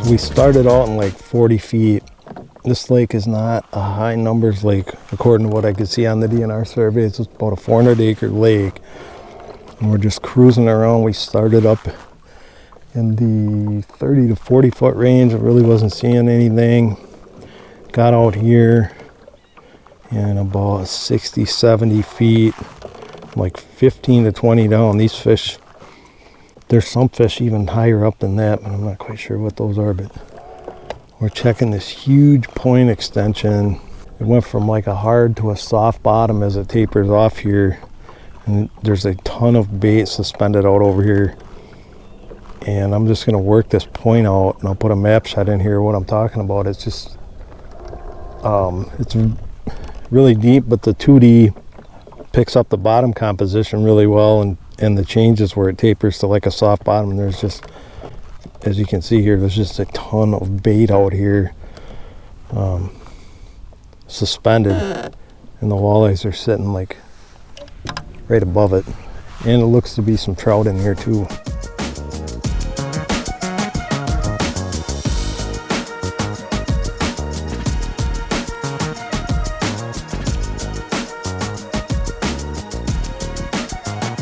We started out in like 40 feet. This lake is not a high numbers lake, according to what I could see on the DNR survey. It's about a 400-acre lake. And we're just cruising around. We started up in the 30 to 40 foot range. I really wasn't seeing anything. Got out here and about 60, 70 feet, like 15 to 20 down. These fish, there's some fish even higher up than that, but I'm not quite sure what those are. But we're checking this huge point extension. It went from like a hard to a soft bottom as it tapers off here. And there's a ton of bait suspended out over here. And I'm just gonna work this point out, and I'll put a map shot in here what I'm talking about. It's just, it's really deep, but the 2D picks up the bottom composition really well, and the changes where it tapers to like a soft bottom. And there's just, as you can see here, there's just a ton of bait out here, suspended, and the walleyes are sitting like right above it. And it looks to be some trout in here too.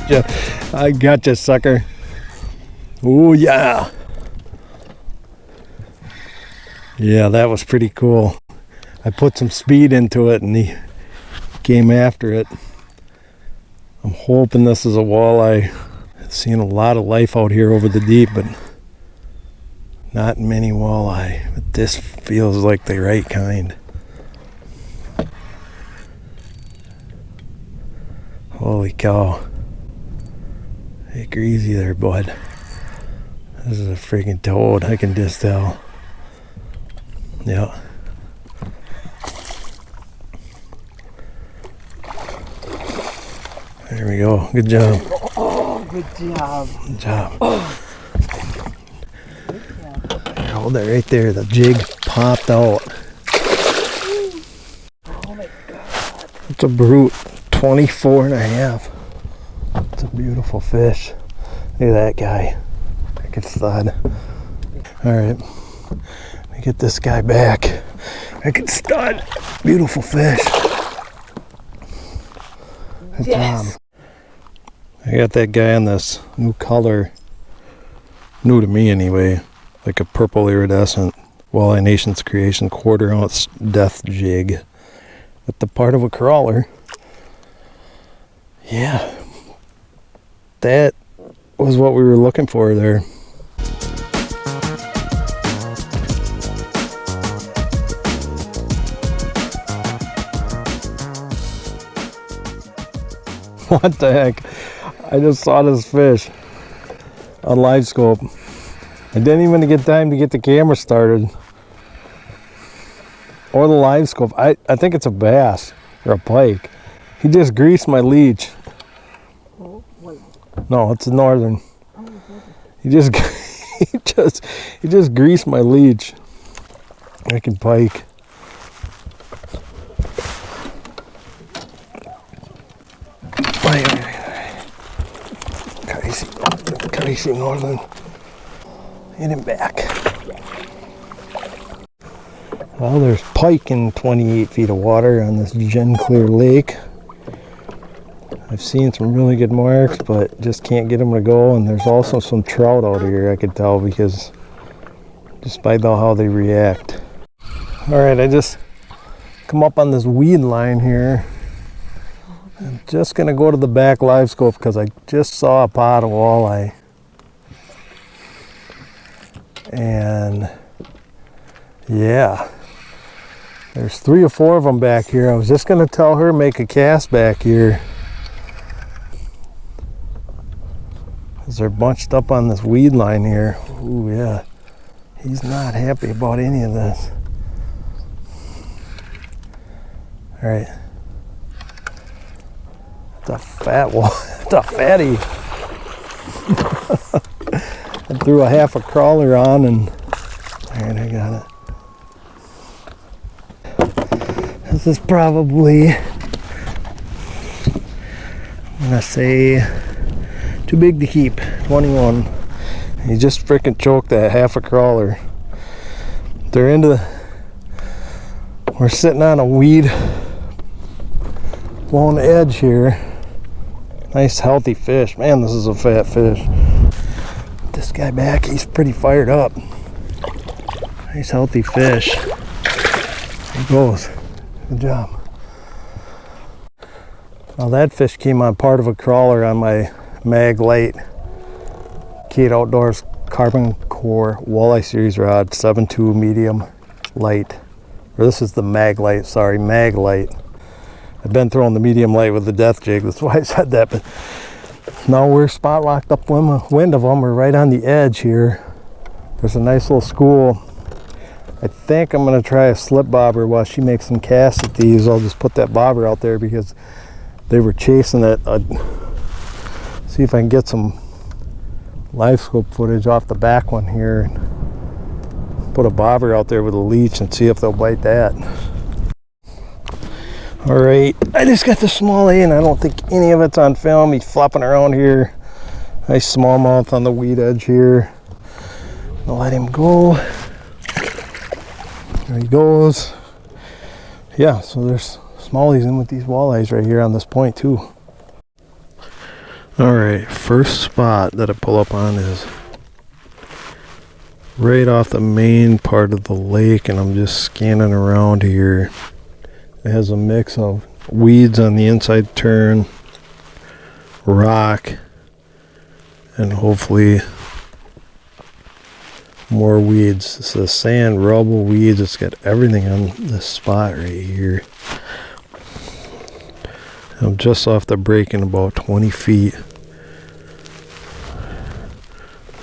Yeah, I got you, sucker. Oh yeah. Yeah, that was pretty cool. I put some speed into it and he came after it. I'm hoping this is a walleye. Seeing a lot of life out here over the deep, but not many walleye. But this feels like the right kind. Holy cow. Take her easy there, bud. This is a freaking toad, I can just tell. Yeah. There we go. Good job. Oh, good job. Good job. Oh. Here, hold that right there. The jig popped out. Oh my God. It's a brute. 24 and a half. It's a beautiful fish. Look at that guy. Freaking stud. Alright. Let me get this guy back. Freaking stud. Beautiful fish. Good Yes. job. I got that guy on this new color. New to me anyway. Like a purple iridescent Walleye Nation's Creation 1/4 ounce death jig. With the part of a crawler. Yeah. That was what we were looking for there. What the heck? I just saw this fish on live scope. I didn't even get time to get the camera started or the live scope. I think it's a bass or a pike. He just greased my leech. Oh, wait. No, it's a northern. Oh, He just he just greased my leech. Freaking pike. Crazy northern. Hit him back. Well, there's pike in 28 feet of water on this Clear Lake. I've seen some really good marks, but just can't get them to go. And there's also some trout out here, I could tell, because just by how they react. All right, I just come up on this weed line here. I'm just gonna go to the back live scope because I just saw a pot of walleye. And yeah, there's 3 or 4 of them back here. I was just gonna tell her make a cast back here. Because they're bunched up on this weed line here. Ooh, yeah. He's not happy about any of this. All right. It's a fat one. It's a fatty. I threw a half a crawler on and all right, I got it. This is probably, I'm gonna say, too big to keep. 21. He just freaking choked that half a crawler. they're into the, we're sitting on a weed blown edge here. Nice healthy fish. Man, this is a fat fish. This guy back, he's pretty fired up. Nice healthy fish. There he goes. Good job. Now that fish came on part of a crawler on my Mag Light KADE Outdoors Carbon Core Walleye Series rod, 7.2 medium light. Or this is the Mag Light, sorry, Mag Light. I've been throwing the medium light with the death jig, that's why I said that. But now we're spot locked up wind of them. We're right on the edge here. There's a nice little school. I think I'm gonna try a slip bobber while she makes some casts at these. I'll just put that bobber out there because they were chasing it. I'd see if I can get some live scope footage off the back one here. Put a bobber out there with a leech and see if they'll bite that. All right, I just got the small A and I don't think any of it's on film. He's flopping around here. Nice smallmouth on the weed edge here. I'll let him go. There he goes. Yeah, so there's smallies in with these walleyes right here on this point too. All right, first spot that I pull up on is right off the main part of the lake, and I'm just scanning around here. It has a mix of weeds on the inside turn, rock, and hopefully more weeds. This is sand, rubble, weeds. It's got everything on this spot right here. I'm just off the break in about 20 feet.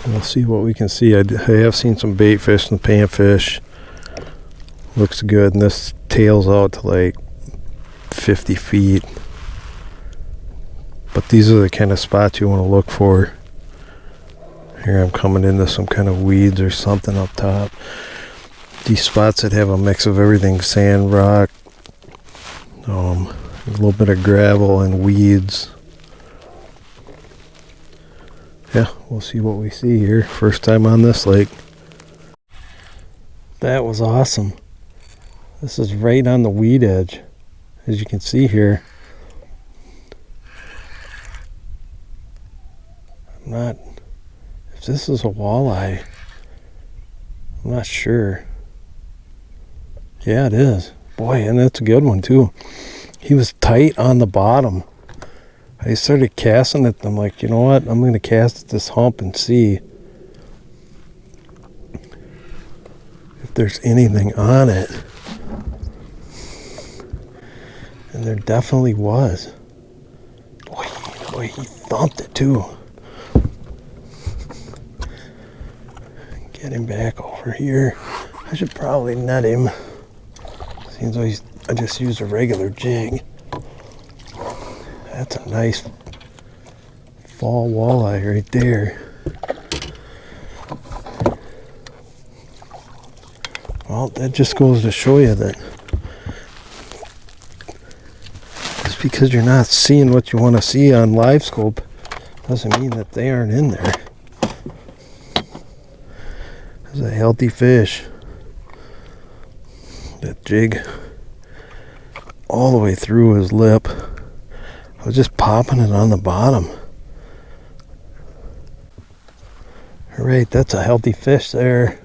We'll see what we can see. I have seen some bait fish and panfish. Looks good, and this tails out to like 50 feet. But these are the kind of spots you want to look for. Here I'm coming into some kind of weeds or something up top. These spots that have a mix of everything, sand, rock, a little bit of gravel and weeds. Yeah, we'll see what we see here. First time on this lake. That was awesome. This is right on the weed edge, as you can see here. I'm not, if this is a walleye, I'm not sure. Yeah, it is. Boy, and that's a good one too. He was tight on the bottom. I started casting it. I'm like, you know what? I'm going to cast at this hump and see if there's anything on it. And there definitely was. Boy, he thumped it too. Get him back over here. I should probably net him. Seems like I just used a regular jig. That's a nice fall walleye right there. Well, that just goes to show you that just because you're not seeing what you want to see on live scope doesn't mean that they aren't in there. There's a healthy fish. That jig all the way through his lip. I was just popping it on the bottom. All right, that's a healthy fish there.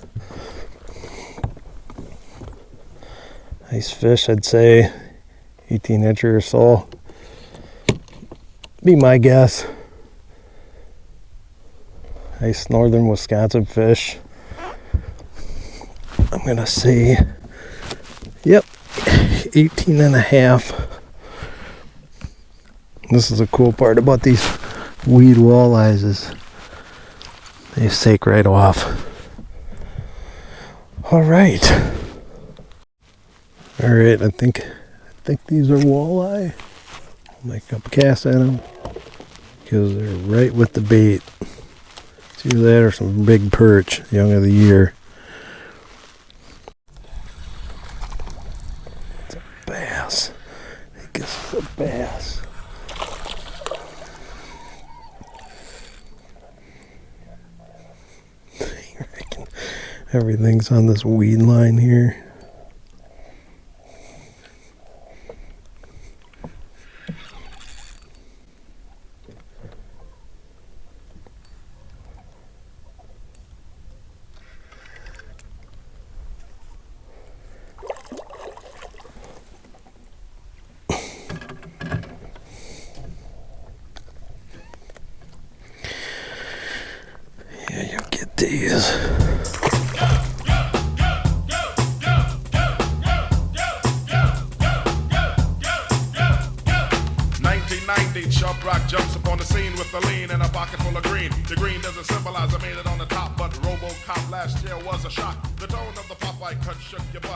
Nice fish, I'd say 18-incher or so. Be my guess. Nice northern Wisconsin fish. I'm gonna say, yep, 18 and a half. This is the cool part about these weed walleyes is they sake right off. All right, I think these are walleye. I'll make up a cast at them because they're right with the bait. It's either that or some big perch, young of the year. It's a bass. I think it's a bass. Everything's on this weed line here. Yeah, you'll get these. 1990, Chump Rock jumps upon the scene with a lean and a pocket full of green. The green doesn't symbolize I made it on the top, but RoboCop last year was a shock. The tone of the Popeye cut shook your butt.